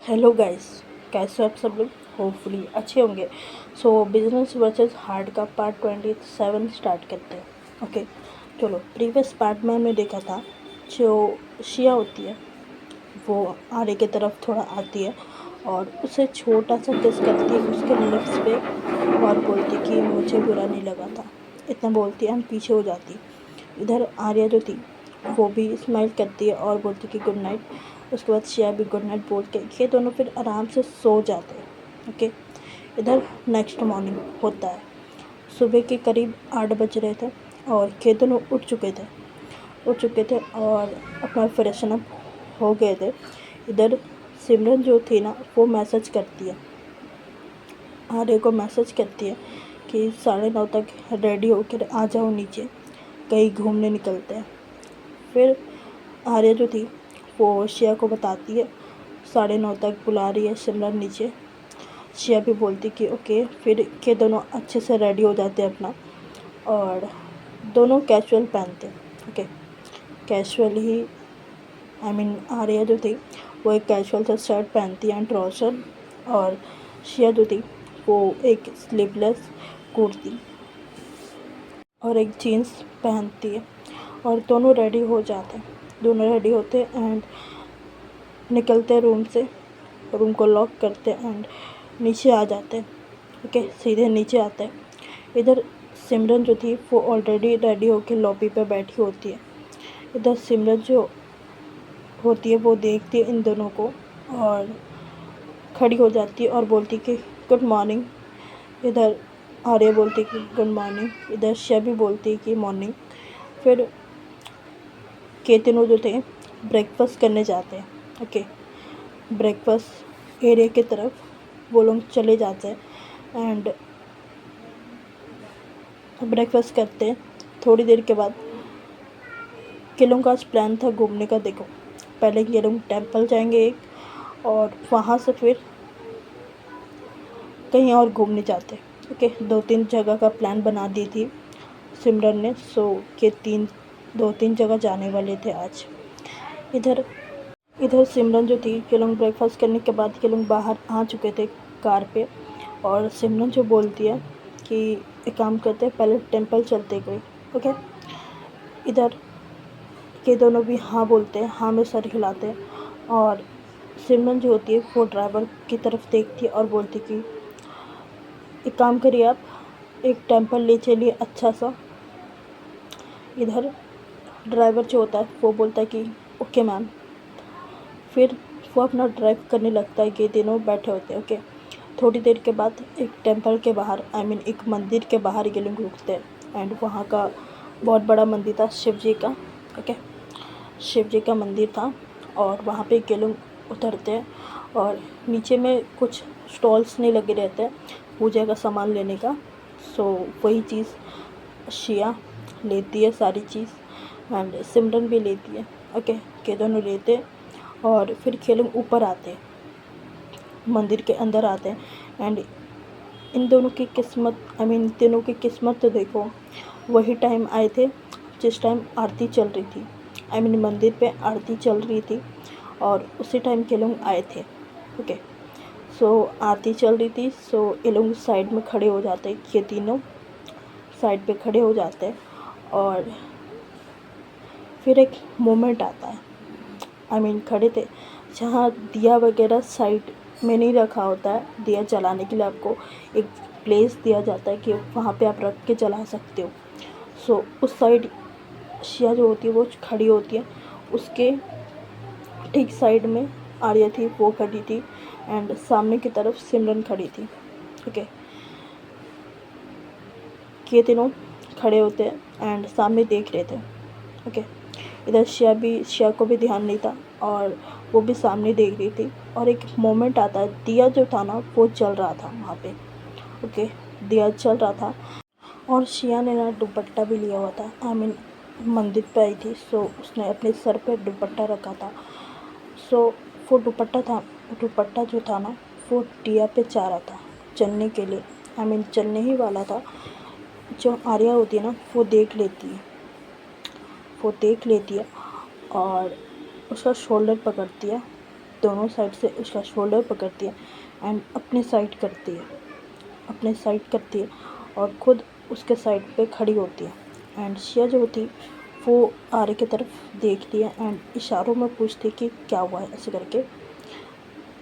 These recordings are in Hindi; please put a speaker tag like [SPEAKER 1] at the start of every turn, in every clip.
[SPEAKER 1] हेलो गाइस, कैसे हो आप सब लोग। होपफुली अच्छे होंगे। सो बिजनेस वर्सेस हार्ट का पार्ट 27 स्टार्ट करते हैं। ओके, चलो। प्रीवियस पार्ट में हमने देखा था जो शिया होती है वो आर्य की तरफ थोड़ा आती है और उसे छोटा सा किस करती है उसके लिप्स पे और बोलती कि मुझे बुरा नहीं लगा था। इतना बोलती है एंड पीछे हो जाती। इधर आर्या जो थी वो भी स्माइल करती है और बोलती कि गुड नाइट। उसके बाद शिया भी गुड नाइट बोल के ये दोनों फिर आराम से सो जाते हैं। ओके, इधर नेक्स्ट मॉर्निंग होता है। सुबह के करीब 8 बज रहे थे और ये दोनों उठ चुके थे और अपना फ्रेशन अप हो गए थे। इधर सिमरन जो थी ना वो मैसेज करती है, आर्य को मैसेज करती है कि 9:30 तक रेडी होकर आ जाओ नीचे, कहीं घूमने निकलते हैं। फिर आर्या जो थी वो शिया को बताती है 9:30 तक बुला रही है सिमरन नीचे। शिया भी बोलती कि ओके। फिर के दोनों अच्छे से रेडी हो जाते हैं अपना और दोनों कैजुअल पहनते हैं। ओके, कैजुअल ही आर्या जो थी वो एक कैजुअल सा शर्ट पहनती है एंड ट्राउज़र, और शिया जो थी वो एक स्लीवलेस कुर्ती और एक जीन्स पहनती है और दोनों रेडी हो जाते हैं। दोनों रेडी होते एंड निकलते रूम से, रूम को लॉक करते एंड नीचे आ जाते हैं। ओके, सीधे नीचे आते हैं। इधर सिमरन जो थी वो ऑलरेडी रेडी होकर लॉबी पे बैठी होती है। इधर सिमरन जो होती है वो देखती है इन दोनों को और खड़ी हो जाती है और बोलती कि गुड मॉर्निंग। इधर आर्या बोलती कि गुड मॉर्निंग। इधर शिया भी बोलती कि मॉर्निंग। फिर के तीनों जो थे ब्रेकफास्ट करने जाते हैं। ओके, ब्रेकफास्ट एरिया की तरफ वो लोग चले जाते हैं एंड ब्रेकफास्ट करते हैं। थोड़ी देर के बाद ये लोगों का आज प्लान था घूमने का। देखो, पहले ये लोग टेंपल जाएंगे एक, और वहाँ से फिर कहीं और घूमने जाते। ओके, 2-3 जगह का प्लान बना दी थी सिमरन ने। सो ये 2-3 जगह जाने वाले थे आज। इधर इधर सिमरन जो थी, ये लोग ब्रेकफास्ट करने के बाद ये लोग बाहर आ चुके थे कार पे, और सिमरन जो बोलती है कि एक काम करते हैं पहले टेंपल चलते गए। ओके, इधर ये दोनों भी हाँ बोलते हैं, हाँ में सर हिलाते हैं, और सिमरन जो होती है वो ड्राइवर की तरफ देखती है और बोलती कि एक काम करिए आप, एक टेंपल ले चलिए अच्छा सा। इधर ड्राइवर जो होता है वो बोलता है कि ओके मैम। फिर वो अपना ड्राइव करने लगता है, ये तीनों बैठे होते हैं। ओके, थोड़ी देर के बाद एक टेंपल के बाहर एक मंदिर के बाहर ये लोग रुकते हैं एंड वहाँ का बहुत बड़ा मंदिर था शिव जी का। ओके, शिव जी का मंदिर था और वहाँ पे ये लोग उतरते हैं और नीचे में कुछ स्टॉल्स नहीं लगे रहते हैं पूजा का सामान लेने का। सो वही चीज़ शिया लेती है सारी चीज़ एंड सिमरन भी लेती है। ओके, ये दोनों लेते हैं और फिर ये लोग ऊपर आते हैं, मंदिर के अंदर आते हैं एंड इन दोनों की किस्मत तीनों की किस्मत तो देखो, वही टाइम आए थे जिस टाइम आरती चल रही थी। मंदिर पे आरती चल रही थी और उसी टाइम के लोग आए थे। ओके, सो आरती चल रही थी। सो ये लोग साइड में खड़े हो जाते हैं, ये तीनों साइड पे खड़े हो जाते हैं और फिर एक मोमेंट आता है। खड़े थे जहाँ दिया वगैरह साइड में नहीं रखा होता है, दिया जलाने के लिए आपको एक प्लेस दिया जाता है कि वहाँ पे आप रख के जला सकते हो। सो उस साइड शिया जो होती है वो खड़ी होती है, उसके ठीक साइड में आर्या थी वो खड़ी थी एंड सामने की तरफ सिमरन खड़ी थी। ओके, ये तीनों खड़े होते हैं एंड सामने देख रहे थे। ओके, इधर शिया को भी ध्यान नहीं था और वो भी सामने देख रही थी और एक मोमेंट आता है, दिया जो था ना वो जल रहा था वहाँ पे। ओके, दिया चल रहा था और शिया ने ना दुपट्टा भी लिया हुआ था। मंदिर पे आई थी, सो उसने अपने सर पे दुपट्टा रखा था। सो वो दुपट्टा जो था ना वो दिया पे जा रहा था चलने के लिए। चलने ही वाला था। जो आर्या होती है ना वो देख लेती है और उसका शोल्डर पकड़ती है दोनों साइड से उसका शोल्डर पकड़ती है एंड अपने साइड करती है और खुद उसके साइड पे खड़ी होती है। एंड शिया जो होती वो आर्य की तरफ देखती है एंड इशारों में पूछती कि क्या हुआ है, ऐसे करके।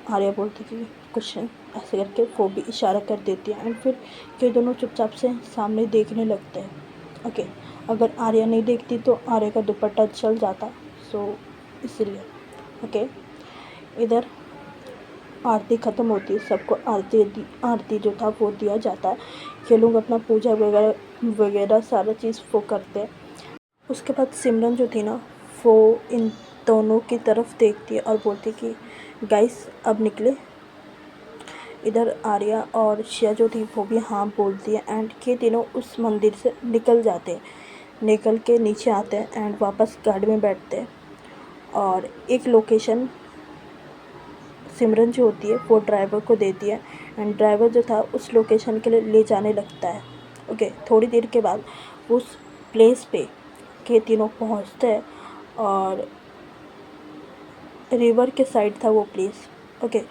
[SPEAKER 1] आर्या बोलती कि कुछ नहीं, ऐसे करके वो भी इशारा कर देती है एंड फिर ये दोनों चुपचाप से सामने देखने लगते हैं। ओके, अगर आर्या नहीं देखती तो आर्या का दुपट्टा चल जाता, सो इसीलिए। ओके, इधर आरती ख़त्म होती है, सबको आरती जो था वो दिया जाता है। ये लोग अपना पूजा वगैरह सारा चीज़ वो करते हैं। उसके बाद सिमरन जो थी ना वो इन दोनों की तरफ देखती है और बोलती कि गाइस अब निकले। इधर आर्या और शिया जो थी वो भी हाँ बोलती है एंड ये तीनों उस मंदिर से निकल जाते हैं। निकल के नीचे आते हैं एंड वापस गाड़ी में बैठते हैं और एक लोकेशन सिमरन जो होती है वो ड्राइवर को देती है एंड ड्राइवर जो था उस लोकेशन के लिए ले जाने लगता है। ओके, थोड़ी देर के बाद उस प्लेस पे के तीनों पहुंचते हैं और रिवर के साइड था वो place. Okay,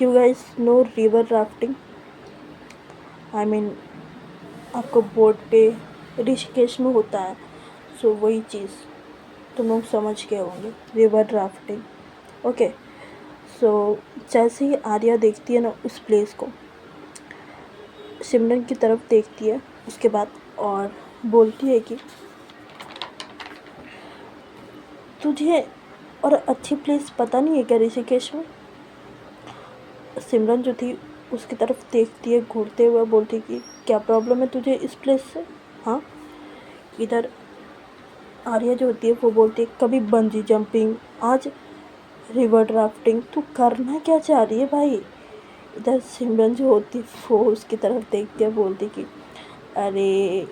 [SPEAKER 1] you guys no river rafting, I mean आपको बोट पे ऋषिकेश में होता है, सो वही चीज़ तुम लोग समझ गए होंगे, रिवर राफ्टिंग। ओके, सो जैसे ही आर्या देखती है ना उस प्लेस को, सिमरन की तरफ देखती है उसके बाद और बोलती है कि तुझे और अच्छी प्लेस पता नहीं है क्या ऋषिकेश में। सिमरन जो थी उसकी तरफ देखती है घूरते हुए, बोलती कि क्या प्रॉब्लम है तुझे इस प्लेस से। हाँ, इधर आर्या जो होती है वो बोलती है कभी बंजी जंपिंग, आज रिवर राफ्टिंग, तू करना क्या चाह रही है भाई। इधर सिमरन जो होती है वो उसकी तरफ देखती है, बोलती कि अरे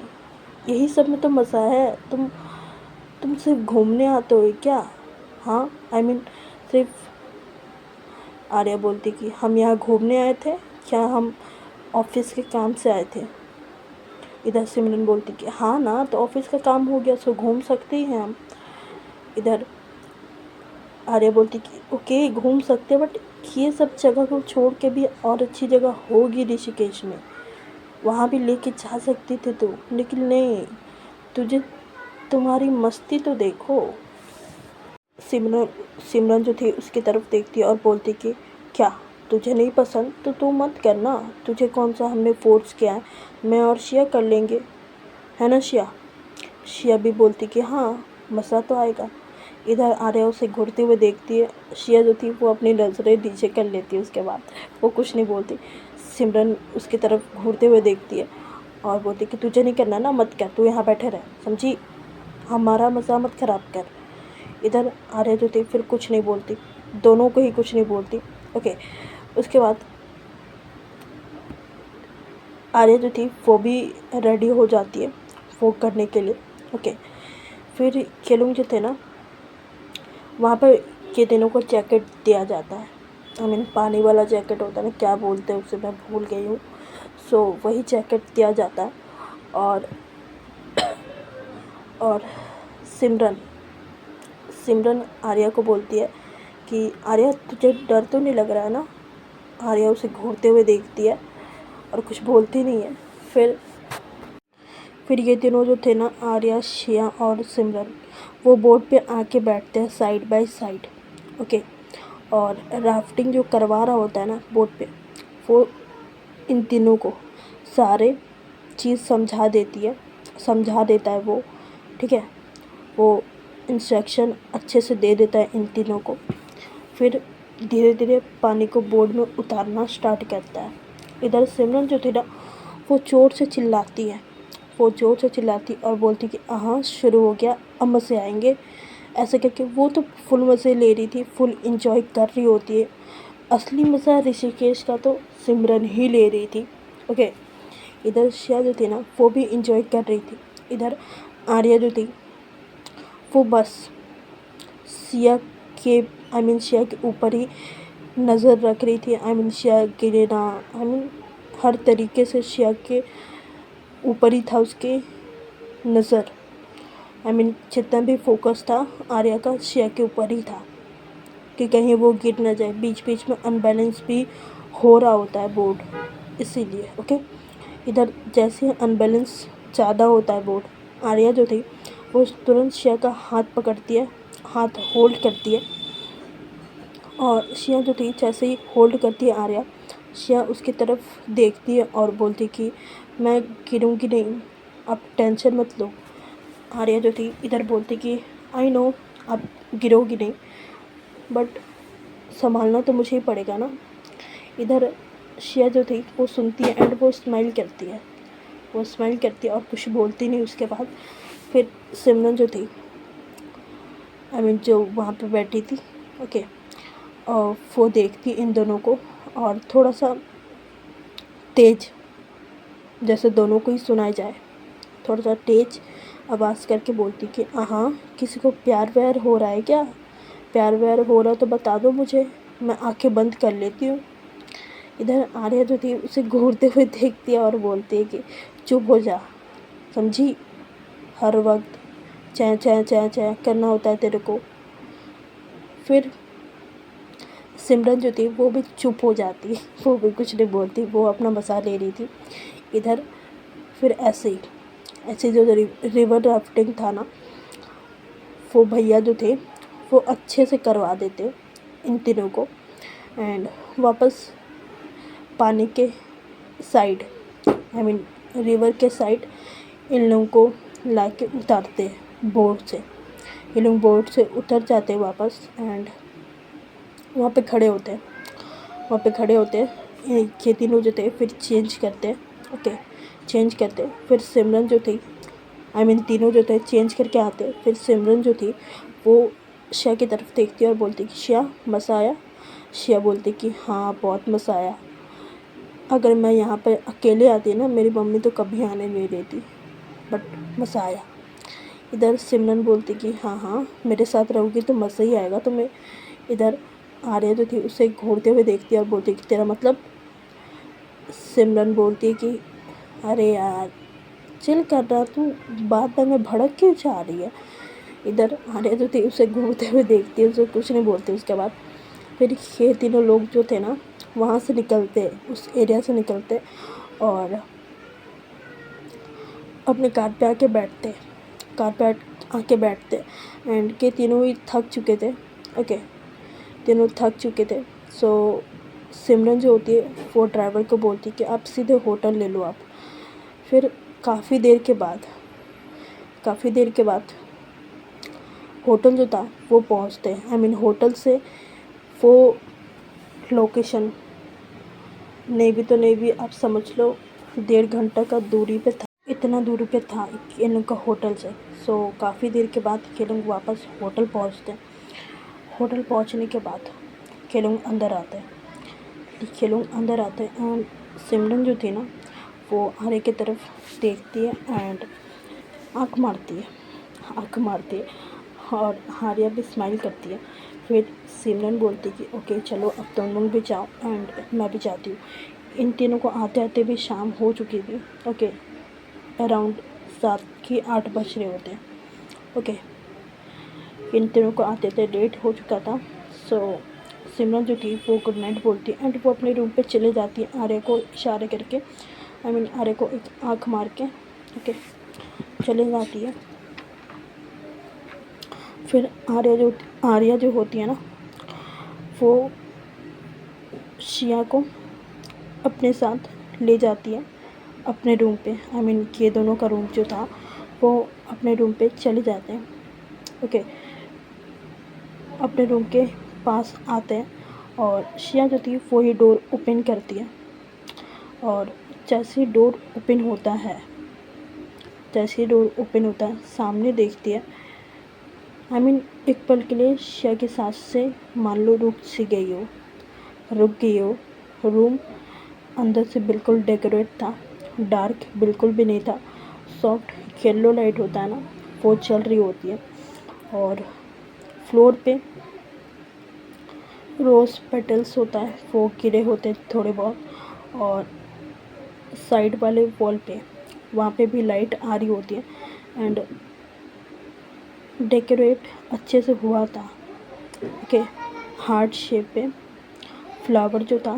[SPEAKER 1] यही सब में तो मज़ा है, तुम सिर्फ घूमने आते हो क्या। हाँ, आई मीन सिर्फ। आर्या बोलती कि हम यहाँ घूमने आए थे, क्या हम ऑफिस के काम से आए थे। इधर सिमरन बोलती कि हाँ ना, तो ऑफिस का काम हो गया सो घूम सकते ही हैं हम। इधर आर्या बोलती कि ओके घूम सकते, बट ये सब जगह को छोड़ के भी और अच्छी जगह होगी ऋषिकेश में, वहाँ भी लेके जा सकती थे तो, लेकिन नहीं, तुझे तुम्हारी मस्ती तो देखो। सिमरन सिमरन जो थी उसकी तरफ देखती और बोलती कि क्या तुझे नहीं पसंद तो तू मत करना, तुझे कौन सा हमने फोर्स किया है, मैं और शिया कर लेंगे, है ना शिया। शिया भी बोलती कि हाँ मज़ा तो आएगा। इधर आर्या उसे घूरते हुए देखती है, शिया जो थी वो अपनी नज़रें नीचे कर लेती है, उसके बाद वो कुछ नहीं बोलती। सिमरन उसकी तरफ घूरते हुए देखती है और बोलती कि तुझे नहीं करना ना, मत कर, तू यहाँ बैठे रह, समझी, हमारा मज़ा मत ख़राब कर। इधर आर्या जो थी फिर कुछ नहीं बोलती, दोनों को ही कुछ नहीं बोलती। ओके, उसके बाद आर्या जो थी वो भी रेडी हो जाती है वो करने के लिए। ओके, फिर ये लोग जो थे ना वहाँ पर ये तीनों को जैकेट दिया जाता है, आई मीन पानी वाला जैकेट होता है ना, क्या बोलते हैं उसे मैं भूल गई हूँ, सो वही जैकेट दिया जाता है। और सिमरन सिमरन आर्या को बोलती है कि आर्या तुझे डर तो नहीं लग रहा है ना। आर्या उसे घूरते हुए देखती है और कुछ बोलती नहीं है। फिर ये तीनों जो थे ना, आर्या, शिया और सिमरन, वो बोट पे आके बैठते हैं साइड बाय साइड। ओके, और राफ्टिंग जो करवा रहा होता है ना बोट पे, वो इन तीनों को सारे चीज़ समझा देता है वो, ठीक है, वो इंस्ट्रक्शन अच्छे से दे देता है इन तीनों को। फिर धीरे धीरे पानी को बोट में उतारना स्टार्ट करता है। इधर सिमरन जो थी ना वो ज़ोर से चिल्लाती और बोलती कि हाँ शुरू हो गया, अब मज़े आएंगे, ऐसे करके। वो तो फुल मज़े ले रही थी, फुल इंजॉय कर रही होती है। असली मज़ा ऋषिकेश का तो सिमरन ही ले रही थी। ओके, इधर शिया जो थी ना वो भी इंजॉय कर रही थी। इधर आर्या जो थी वो बस शिया के शिया के ऊपर ही नज़र रख रही थी, शिया गिरे ना, हर तरीके से शिया के ऊपर ही था उसके नज़र, जितना भी फोकस था आर्या का शिया के ऊपर ही था। कि कहीं वो गिर ना जाए, बीच बीच में अनबैलेंस भी हो रहा होता है बोर्ड, इसीलिए। ओके, इधर जैसे अनबैलेंस ज़्यादा होता है बोर्ड, आर्या जो थी वो तुरंत शिया का हाथ पकड़ती है, हाथ होल्ड करती है, और शिया जो थी जैसे ही होल्ड करती है आर्या, शिया उसकी तरफ देखती है और बोलती कि मैं गिरूँगी नहीं, आप टेंशन मत लो। आर्या जो थी इधर बोलती कि आई नो आप गिरोगी नहीं, बट संभालना तो मुझे ही पड़ेगा ना। इधर शिया जो थी वो सुनती है एंड वो स्माइल करती है, वो स्माइल करती है और कुछ बोलती नहीं। उसके बाद फिर सिमरन जो थी, आई मीन जो वहाँ पे बैठी थी, ओके, और वो देखती इन दोनों को और थोड़ा सा तेज, जैसे दोनों को ही सुनाई जाए, थोड़ा सा तेज आवाज़ करके बोलती कि हाँ, किसी को प्यार व्यार हो रहा है क्या? प्यार व्यार हो रहा तो बता दो मुझे, मैं आंखें बंद कर लेती हूँ। इधर आर्या जो थी उसे घूरते हुए देखती है और बोलती है कि चुप हो जा, समझी? हर वक्त चैं चैं चैं चैं करना होता है तेरे को। फिर सिमरन जो थी वो भी चुप हो जाती, वो भी कुछ नहीं बोलती, वो अपना मज़ा ले रही थी। इधर फिर ऐसे जो रिवर राफ्टिंग था ना, वो भैया जो थे वो अच्छे से करवा देते इन तीनों को, एंड वापस पानी के साइड, आई मीन रिवर के साइड इन लोगों को ला के उतारते बोट से। ये लोग बोट से उतर जाते हैं वापस, एंड वहाँ पे खड़े होते हैं, वहाँ पे खड़े होते हैं। ये तीनों जो थे फिर चेंज करते हैं, ओके, चेंज करते। फिर सिमरन जो थी, आई मीन तीनों जो थे चेंज करके आते। फिर सिमरन जो थी वो शिया की तरफ देखती है और बोलती कि शिया मज़ा आया? शिया बोलती कि हाँ बहुत मज़ा आया, अगर मैं यहाँ पर अकेले आती ना मेरी मम्मी तो कभी आने नहीं देती, बट मज़ा आया। इधर सिमरन बोलती कि हाँ हाँ मेरे साथ रहोगी तो मज़ा ही आएगा तुम्हें। इधर आर्या जो थी उसे घूरते हुए देखती है और बोलती कि तेरा मतलब? सिमरन बोलती है कि अरे यार चिल कर रहा तू, बात में भड़क क्यों जा रही है? इधर आर्या जो थी उसे घूरते हुए देखती है, उसे कुछ नहीं बोलती। उसके बाद फिर ये तीनों लोग जो थे ना वहाँ से निकलते, उस एरिया से निकलते और अपने कार पे आके बैठते, कार पे आके बैठते। एंड के तीनों ही थक चुके थे, ओके, तीनों थक चुके थे। सो सिमरन जो होती है वो ड्राइवर को बोलती है कि आप सीधे होटल ले लो आप। फिर काफ़ी देर के बाद होटल जो था वो पहुंचते हैं, आई मीन होटल से वो लोकेशन नहीं भी आप समझ लो 1.5 घंटा का दूरी पे था, इतना दूरी पे था इन लोग का होटल से। सो काफ़ी देर के बाद ये लोग वापस होटल पहुंचते हैं। होटल पहुंचने के बाद ये लोग अंदर आते हैं, एंड सिमरन जो थी ना वो आर्या की तरफ देखती है एंड आँख मारती है और आर्या भी स्माइल करती है। फिर सिमरन बोलती कि ओके चलो अब तुम लोग भी जाओ एंड मैं भी जाती हूँ। इन तीनों को आते आते भी शाम हो चुकी थी, ओके, अराउंड 7 की 8 बज रहे होते हैं, ओके। इन तीनों को आते आते लेट हो चुका था। सो सिमरन जो थी वो गुड नाइट बोलती है एंड वो अपने रूम पे चले जाती है आर्या को इशारे करके, आई मीन आर्या को एक आँख मार के, ओके, चले जाती है। फिर आर्या जो होती है ना वो शिया को अपने साथ ले जाती है अपने रूम पे, आई मीन ये दोनों का रूम जो था वो अपने रूम पे चले जाते हैं, ओके। अपने रूम के पास आते हैं और शिया जो थी वो ही डोर ओपन करती है और जैसे ही डोर ओपन होता है सामने देखती है, आई मीन एक पल के लिए शिया की सांस से मान लो रुक गई हो। रूम अंदर से बिल्कुल डेकोरेट था, डार्क बिल्कुल भी नहीं था, सॉफ्ट येलो लाइट होता है ना वो चल रही होती है और फ्लोर पे रोज़ पेटल्स होता है वो गिरे होते हैं थोड़े बहुत, और साइड वाले वॉल पे वहाँ पे भी लाइट आ रही होती है एंड डेकोरेट अच्छे से हुआ था, ओके। हार्ट शेप पे फ्लावर जो था,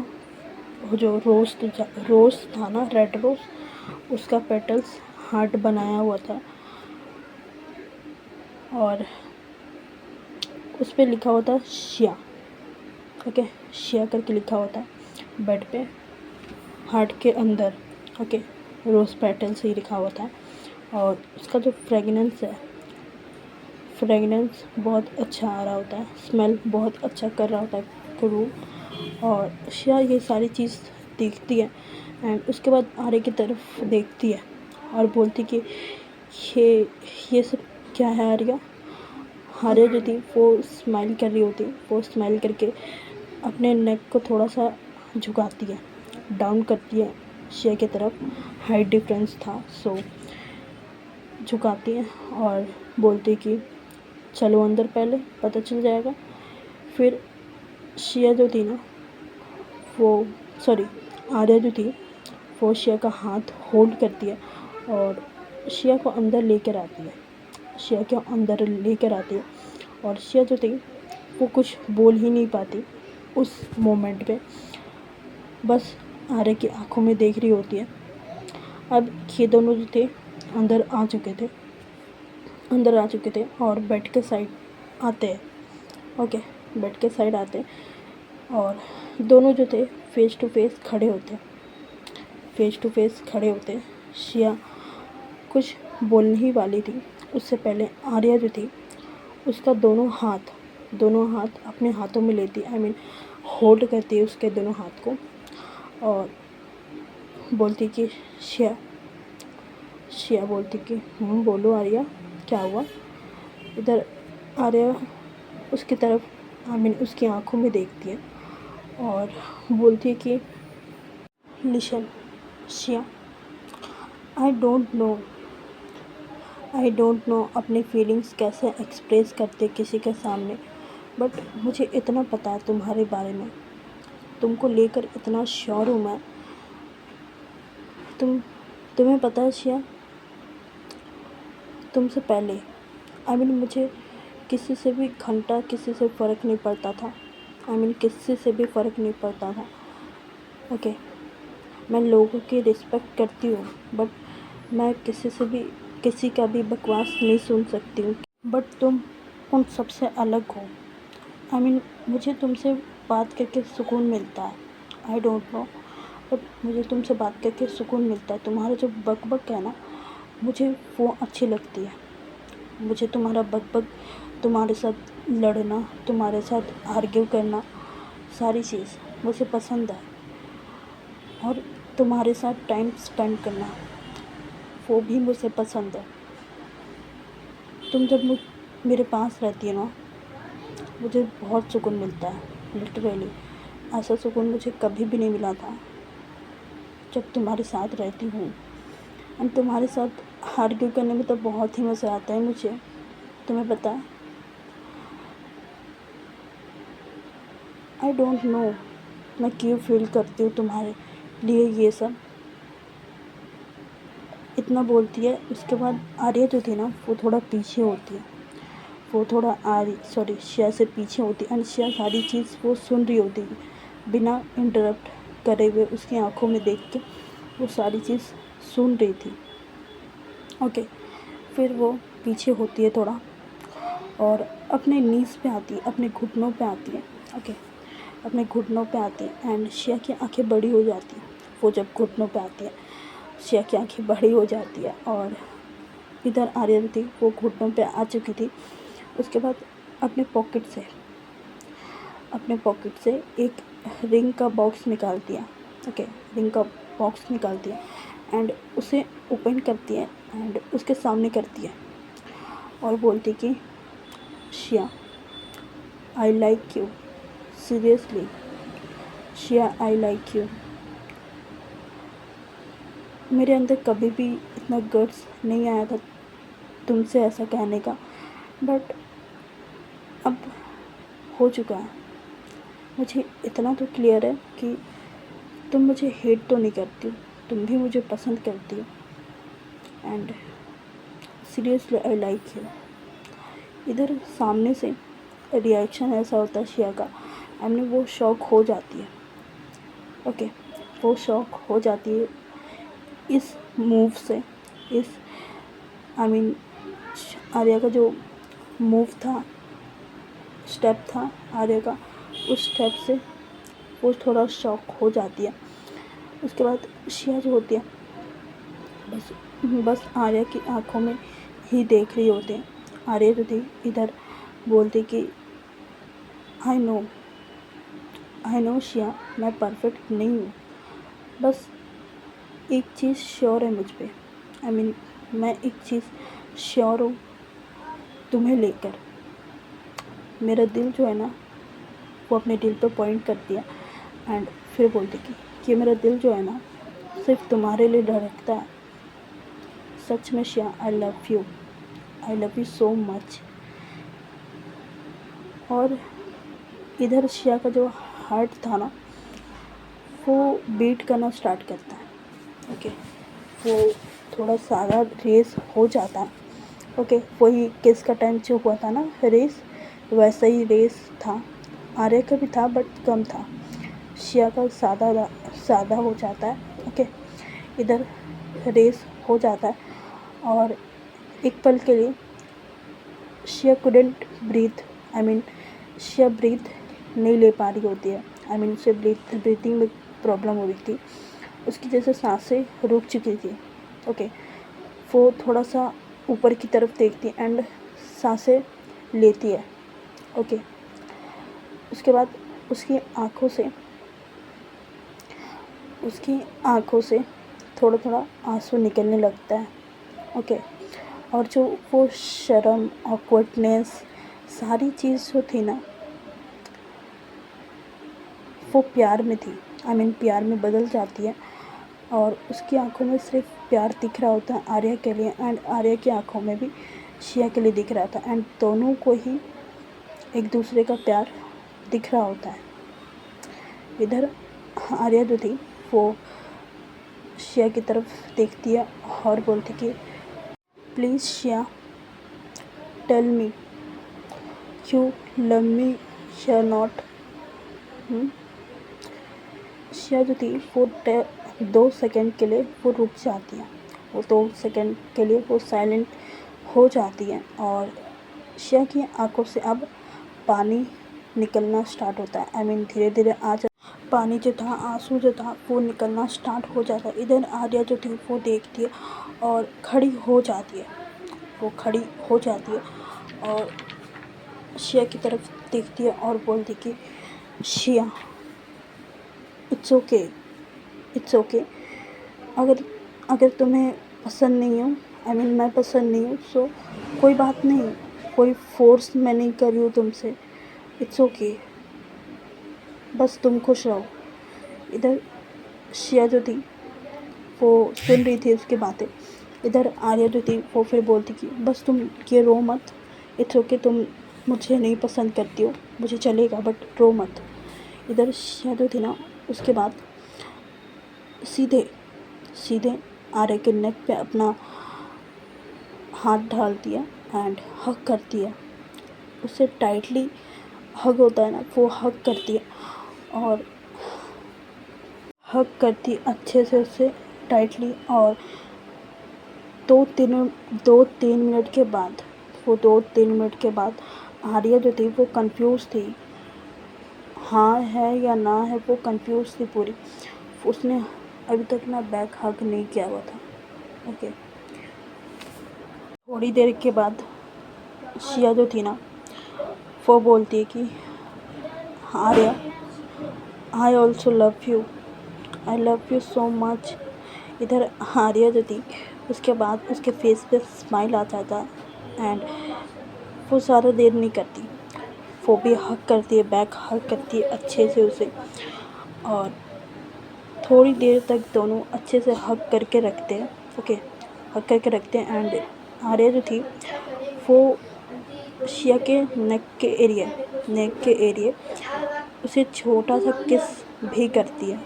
[SPEAKER 1] वो जो रोज़ था ना, रेड रोज़, उसका पेटल्स हार्ट बनाया हुआ था और उस पर लिखा हुआ था शिया। ओके, शिया करके लिखा हुआ था बेड पे हार्ट के अंदर। ओके, रोज़ पेटल से ही लिखा हुआ था और उसका जो फ्रेगनेंस बहुत अच्छा आ रहा होता है, स्मेल बहुत अच्छा कर रहा होता है रूम। और शिया ये सारी चीज़ देखती है एंड उसके बाद आर्य की तरफ देखती है और बोलती कि ये सब क्या है आर्या। आर्या जो थी वो स्माइल कर रही होती, वो स्माइल करके अपने नेक को थोड़ा सा झुकाती है, डाउन करती है शिया की तरफ। हाइट डिफरेंस था, सो झुकाती है और बोलती कि चलो अंदर, पहले पता चल जाएगा। फिर शिया जो थी ना, आर्या जो थी वो शिया का हाथ होल्ड करती है और शिया को अंदर लेकर आती है। और शिया जो थी वो कुछ बोल ही नहीं पाती उस मोमेंट पे, बस आर्य की आंखों में देख रही होती है। अब ये दोनों जो थे अंदर आ चुके थे और बेड के साइड आते हैं। ओके, बेड के साइड आते और दोनों जो थे फेस टू फेस खड़े होते। शिया कुछ बोलने ही वाली थी, उससे पहले आर्या जो थी उसका दोनों हाथ अपने हाथों में लेती, होल्ड करती है उसके दोनों हाथ को और बोलती कि शिया बोलती कि बोलो आर्या, क्या हुआ। इधर आर्या उसकी तरफ उसकी आंखों में देखती है और बोलती है कि listen Shiya, I don't know अपनी फीलिंग्स कैसे एक्सप्रेस करते किसी के सामने, बट मुझे इतना पता है तुम्हारे बारे में, तुमको लेकर इतना श्योर हूँ मैं। तुम्हें पता है शिया, तुमसे पहले मुझे किसी से भी फ़र्क नहीं पड़ता था। किसी से भी फ़र्क नहीं पड़ता था। ओके, मैं लोगों की रिस्पेक्ट करती हूँ बट मैं किसी का भी बकवास नहीं सुन सकती हूँ, बट तुम उन सबसे अलग हो। मुझे तुमसे बात करके सुकून मिलता है। आई डोंट नो, बट मुझे तुमसे बात करके सुकून मिलता है। तुम्हारा जो बक है ना, मुझे वो अच्छी लगती है। मुझे तुम्हारा बक, तुम्हारे साथ लड़ना, तुम्हारे साथ आर्ग्यू करना, सारी चीज़ मुझे पसंद है। और तुम्हारे साथ टाइम स्पेंड करना, वो भी मुझे पसंद है। तुम जब मेरे पास रहती है ना, मुझे बहुत सुकून मिलता है। लिटरली ऐसा सुकून मुझे कभी भी नहीं मिला था जब तुम्हारे साथ रहती हूँ। और तुम्हारे साथ आर्ग्यू करने में तो बहुत ही मज़ा आता है मुझे, तुम्हें पता है। आई डोंट नो मैं क्यों फील करती हूँ तुम्हारे लिए ये सब। इतना बोलती है, उसके बाद आर्या जो थी ना वो थोड़ा पीछे होती है, शिया से पीछे होती है एंड शिया सारी चीज़ वो सुन रही होती है बिना इंटरप्ट करे हुए, उसकी आंखों में देख के वो सारी चीज़ सुन रही थी। ओके, फिर वो पीछे होती है थोड़ा और अपने नीज़ पे आती है, अपने घुटनों पे आती है। ओके, अपने घुटनों पे आती है एंड शिया की आंखें बड़ी हो जाती हैं। वो जब घुटनों पे आती है, शिया की आंखें बड़ी हो जाती है और इधर आर्या थी वो घुटनों पे आ चुकी थी। उसके बाद अपने पॉकेट से एक रिंग का बॉक्स निकालती है। ओके, रिंग का बॉक्स निकालती है एंड उसे ओपन करती है एंड उसके सामने करती है और बोलती कि Shiya, I like you, seriously Shiya, I like Shiya. मेरे अंदर कभी भी इतना गट्स नहीं आया था तुमसे ऐसा कहने का, बट अब हो चुका है। मुझे इतना तो क्लियर है कि तुम मुझे हेट तो नहीं करती हो, तुम भी मुझे पसंद करती हो and seriously I like you. इधर सामने से रिएक्शन ऐसा होता है शिया का वो शौक हो जाती है। ओके, वो शौक हो जाती है इस मूव से, इस आई मीन आर्या का जो मूव था, स्टेप था आर्या का, उस स्टेप से वो थोड़ा शौक हो जाती है। उसके बाद शिया जो होती है बस बस आर्या की आंखों में ही देख रही होते हैं। आर्या जो थी इधर बोलती कि आई नो शिया, मैं परफेक्ट नहीं हूँ, बस एक चीज़ श्योर है मुझ पे, मैं एक चीज़ श्योर हूँ तुम्हें लेकर। मेरा दिल जो है ना, वो अपने दिल पे पॉइंट करती है एंड फिर बोलती कि मेरा दिल जो है ना सिर्फ तुम्हारे लिए धड़कता है। सच में Shiya, I love you so much. और इधर शिया का जो हार्ट था ना, वो बीट करना स्टार्ट करता है। ओके, वो थोड़ा सारा रेस हो जाता है। ओके, वही किस का टाइम जो हुआ था ना रेस, वैसा ही रेस था। आर्य का भी था बट कम था। शिया का सादा हो जाता है। ओके, इधर रेस हो जाता है और एक पल के लिए शिया कुडेंट ब्रीथ, शिया ब्रीथ नहीं ले पा रही होती है। उसे ब्रीथिंग में प्रॉब्लम हो रही थी, उसकी जैसे सांसें रुक चुकी थी। ओके, वो थोड़ा सा ऊपर की तरफ देखती है एंड सांसें लेती है। ओके, उसके बाद उसकी आँखों से थोड़ा थोड़ा आंसू निकलने लगता है। ओके, और जो वो शर्म, ऑकवर्डनेस, सारी चीज़ जो थी ना, वो प्यार में थी। प्यार में बदल जाती है और उसकी आंखों में सिर्फ प्यार दिख रहा होता है आर्या के लिए एंड आर्या की आंखों में भी शिया के लिए दिख रहा था एंड दोनों को ही एक दूसरे का प्यार दिख रहा होता है। इधर आर्या जो थी वो शिया की तरफ देखती है और बोलती कि please Shiya, tell me you love me या नॉट। शिया जो थी वो 2 सेकंड के लिए वो रुक जाती है। वो 2 सेकंड के लिए वो साइलेंट हो जाती है और शिया की आंखों से अब पानी निकलना स्टार्ट होता है। धीरे धीरे पानी जो था, आंसू जो था वो निकलना स्टार्ट हो जाता है। इधर आर्या जो थी वो देखती है और खड़ी हो जाती है और शिया की तरफ देखती है और बोलती कि शिया, इट्स ओके। अगर तुम्हें पसंद नहीं हो, मैं पसंद नहीं हूँ, सो कोई बात नहीं, कोई फोर्स मैं नहीं कर रही हूँ तुमसे। इट्स ओके, बस तुम खुश रहो। इधर शिया जो थी वो सुन रही थी उसकी बातें। इधर आर्या जो थी वो फिर बोलती कि बस तुम ये रो मत, इट्स ओके, तुम मुझे नहीं पसंद करती हो, मुझे चलेगा बट रो मत। इधर शिया जो थी ना, उसके बाद सीधे आर्या के नेक पे अपना हाथ डालती है एंड हग करती है। उसे टाइटली हग होता है ना, वो हग करती है और हग करती अच्छे से उसे टाइटली। और 2-3 मिनट के बाद आर्या जो थी वो कंफ्यूज थी, हाँ है या ना है, वो कंफ्यूज थी पूरी। उसने अभी तक ना बैक हग नहीं किया हुआ था। ओके, थोड़ी देर के बाद शिया जो थी ना वो बोलती है कि Arya, I also I love you so much. इधर आर्या जो थी उसके बाद उसके फेस पे स्माइल आ जाता एंड वो ज़्यादा देर नहीं करती, वो भी हग करती है, बैक हग करती है अच्छे से उसे और थोड़ी देर तक दोनों अच्छे से हग करके रखते हैं। ओके, हग करके रखते हैं एंड आर्या जो थी वो शिया के नेक के एरिए उसे छोटा सा किस भी करती है।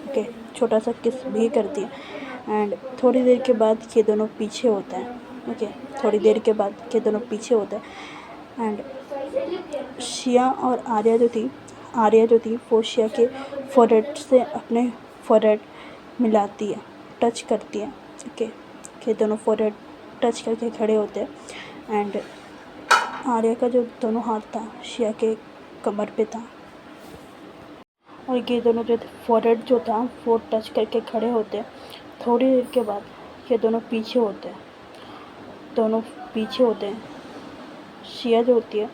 [SPEAKER 1] ओके, छोटा सा किस भी करती है एंड थोड़ी देर के बाद ये दोनों पीछे होता है। ओके, थोड़ी देर के बाद ये दोनों पीछे होता है एंड शिया और आर्या जो थी आर्या जो थी वो शिया के फोरहेड से अपने फोरहेड मिलाती है, टच करती है। ओके, ये दोनों फोरहेड टच करके खड़े होते हैं एंड आर्या का जो दोनों हाथ था शिया के कमर पे था और ये दोनों जो फोरहेड जो था वो टच करके खड़े होते हैं। थोड़ी देर के बाद ये दोनों पीछे होते हैं, दोनों पीछे होते हैं। शिया जो होती है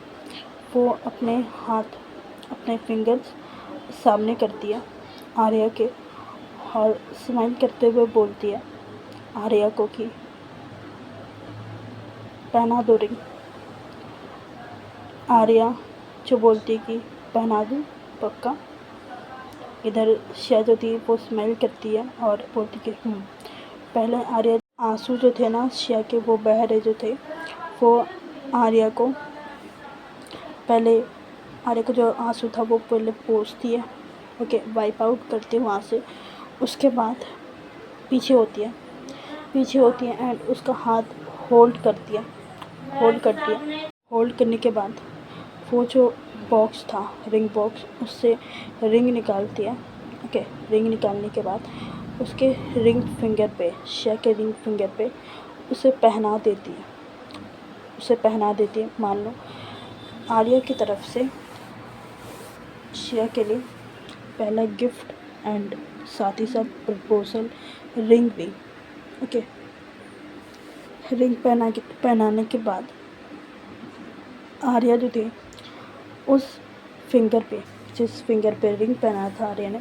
[SPEAKER 1] वो अपने हाथ, अपने फिंगर्स सामने करती है आर्या के और स्माइल करते हुए बोलती है आर्या को कि पहना दो रिंग। आर्या जो बोलती है कि पहना दूँ पक्का। इधर शिया जो थी वो स्माइल करती है और बोलती कि पहले आर्या आंसू जो थे ना शिया के वो बह रहे जो थे वो आर्या को पहले आर्या का जो आंसू था वो पहले पोंछती है। ओके, वाइप आउट करती है वहाँ से। उसके बाद पीछे होती है एंड उसका हाथ होल्ड करती है। होल्ड करने के बाद वो जो बॉक्स था रिंग बॉक्स उससे रिंग निकालती है। ओके, रिंग निकालने के बाद उसके रिंग फिंगर पे, शिया के रिंग फिंगर पे उसे पहना देती है। मान लो आर्या की तरफ से शिया के लिए पहला गिफ्ट एंड साथ ही साथ प्रपोजल रिंग भी। ओके, रिंग पहनाने के बाद आर्या जो थी उस फिंगर पे, जिस फिंगर पे रिंग पहना था आर्या ने,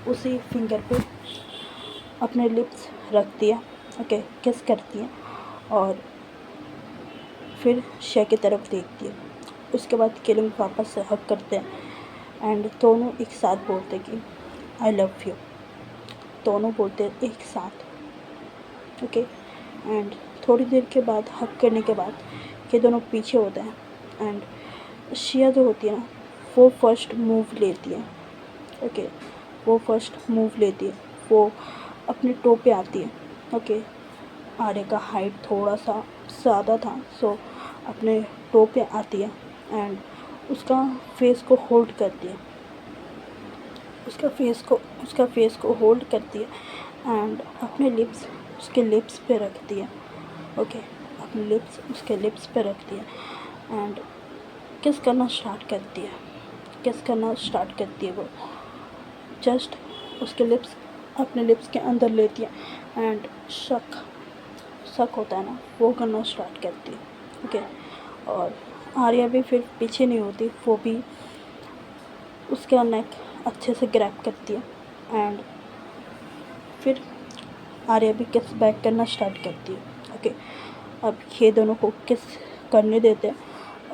[SPEAKER 1] उसी फिंगर पे अपने लिप्स रखती है। ओके, किस करती है और फिर शिया की तरफ देखती है। उसके बाद ये लोग वापस से हग करते हैं एंड दोनों एक साथ बोलते कि आई लव यू। दोनों बोलते हैं एक साथ। ओके, एंड थोड़ी देर के बाद हग करने के बाद ये दोनों पीछे होते हैं एंड शिया जो होती है ना वो फर्स्ट मूव लेती है। ओके, वो फर्स्ट मूव लेती है, वो अपने टो पे आती है। ओके, आर्या का हाइट थोड़ा सा ज़्यादा था सो अपने टो पे आती है एंड उसका फेस को होल्ड करती है। उसका फेस को होल्ड करती है एंड अपने लिप्स उसके लिप्स पे रखती है। ओके, अपने लिप्स उसके लिप्स पे रखती है एंड किस करना स्टार्ट करती है। वो जस्ट उसके लिप्स अपने लिप्स के अंदर लेती है एंड शक होता है ना वो करना स्टार्ट करती है। ओके, और आर्या भी फिर पीछे नहीं होती, वो भी उसका नेक अच्छे से ग्रैब करती है एंड फिर आर्या भी किस बैक करना स्टार्ट करती है। ओके, अब ये दोनों को किस करने देते हैं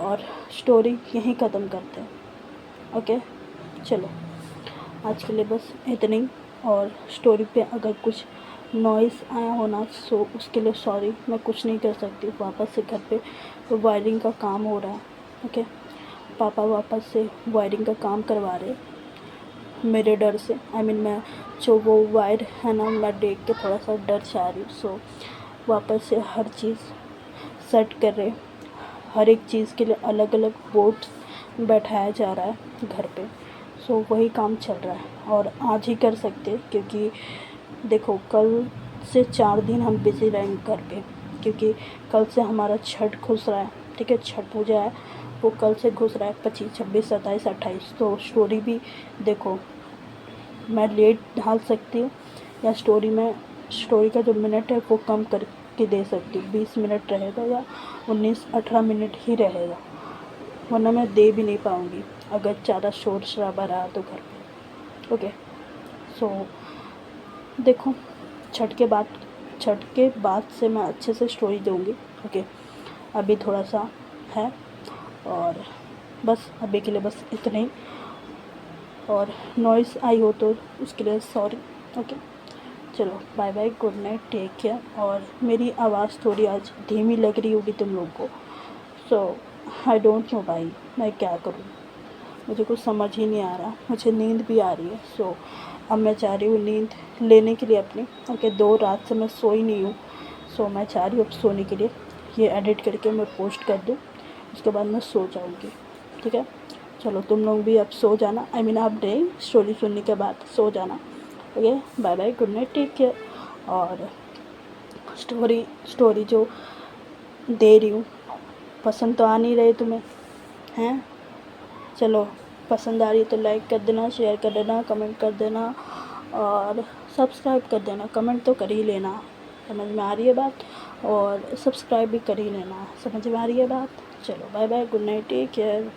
[SPEAKER 1] और स्टोरी यहीं ख़त्म करते हैं। ओके, चलो आज के लिए बस इतना ही। और स्टोरी पे अगर कुछ नॉइज़ आया होना सो उसके लिए सॉरी, मैं कुछ नहीं कर सकती। वापस से घर पे वायरिंग का काम हो रहा है। ओके, पापा वापस से वायरिंग का काम करवा रहे मेरे डर से। मैं जो वो वायर है ना मैं देख के थोड़ा सा डर जा रही हूँ। सो वापस से हर चीज़ सेट कर रहे, हर एक चीज़ के लिए अलग अलग बोर्ड्स बैठाया जा रहा है घर पे। सो वही काम चल रहा है और आज ही कर सकते क्योंकि देखो कल से 4 दिन हम बिज़ी रहेंगे घर पे क्योंकि कल से हमारा छठ घुस रहा है। ठीक है, छठ पूजा है वो कल से घुस रहा है 25, 26, 27, 28। तो स्टोरी भी देखो मैं लेट डाल सकती हूँ या स्टोरी का जो मिनट है वो कम करके दे सकती हूँ। 20 मिनट रहेगा या 19-18 मिनट ही रहेगा, वरना मैं दे भी नहीं पाऊँगी अगर ज़्यादा शोर शराबा रहा तो घर पे। ओके, सो देखो छठ के बाद से मैं अच्छे से स्टोरी दूँगी। ओके, अभी थोड़ा सा है और बस अभी के लिए बस इतना ही। और नॉइज़ आई हो तो उसके लिए सॉरी। ओके, चलो bye bye, good night, take care. और मेरी आवाज़ थोड़ी आज धीमी लग रही होगी तुम लोग को, सो आई डोंट नो भाई मैं क्या करूँ, मुझे कुछ समझ ही नहीं आ रहा। मुझे नींद भी आ रही है। सो अब मैं चाह रही हूँ नींद लेने के लिए अपनी। ओके, 2 रात से मैं सोई नहीं हूँ। सो मैं चाह रही हूँ अब सोने के लिए, ये एडिट करके मैं पोस्ट कर दूँ, उसके बाद मैं सो जाऊँगी। ठीक है, चलो तुम लोग भी अब सो जाना, आई मीन अब नहीं, स्टोरी सुनने के बाद सो जाना। Okay, bye bye, good night, take care. और स्टोरी जो दे रही हूँ पसंद तो आ नहीं रहे तुम्हें, हैं? चलो, पसंद आ रही तो लाइक कर देना, शेयर कर देना, कमेंट कर देना और सब्सक्राइब कर देना। कमेंट तो कर ही लेना, समझ में आ रही है बात, और सब्सक्राइब भी कर ही लेना, समझ में आ रही है बात। चलो bye bye, good night, take care.